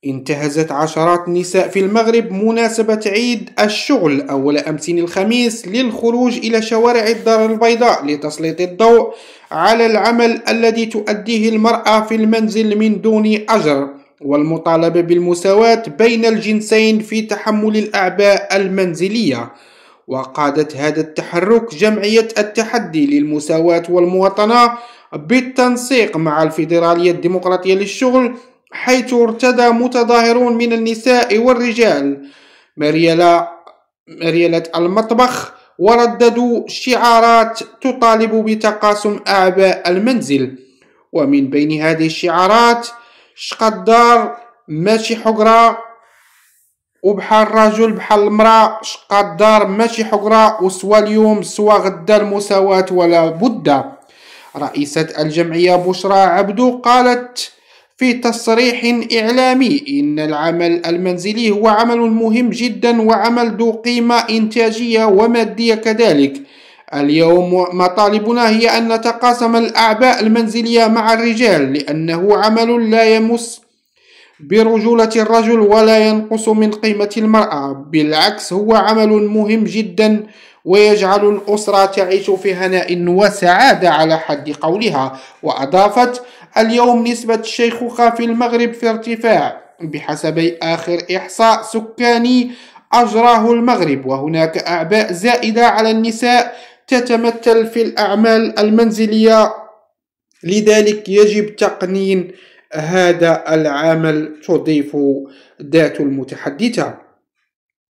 انتهزت عشرات النساء في المغرب مناسبة عيد الشغل أول أمس الخميس للخروج إلى شوارع الدار البيضاء لتسليط الضوء على العمل الذي تؤديه المرأة في المنزل من دون أجر، والمطالبة بالمساواة بين الجنسين في تحمل الأعباء المنزلية. وقادت هذا التحرك جمعية التحدي للمساواة والمواطنة بالتنسيق مع الفيدرالية الديمقراطية للشغل، حيث ارتدى متظاهرون من النساء والرجال مريالة المطبخ ورددوا شعارات تطالب بتقاسم أعباء المنزل. ومن بين هذه الشعارات: شقى الدار ماشي حقرة، وبحال الرجل بحال المرأة، شقى الدار ماشي حقرة، وسوى اليوم سوى غدا المساواة ولا بد. رئيسة الجمعية بشرى عبدو قالت في تصريح إعلامي إن العمل المنزلي هو عمل مهم جدا وعمل ذو قيمة إنتاجية ومادية كذلك. اليوم مطالبنا هي أن نتقاسم الأعباء المنزلية مع الرجال، لأنه عمل لا يمس برجولة الرجل ولا ينقص من قيمة المرأة، بالعكس هو عمل مهم جدا ويجعل الأسرة تعيش في هناء وسعادة على حد قولها. وأضافت: اليوم نسبة الشيخوخة في المغرب في ارتفاع بحسب آخر إحصاء سكاني أجراه المغرب، وهناك أعباء زائدة على النساء تتمثل في الأعمال المنزلية، لذلك يجب تقنين هذا العمل، تضيف ذات المتحدثة.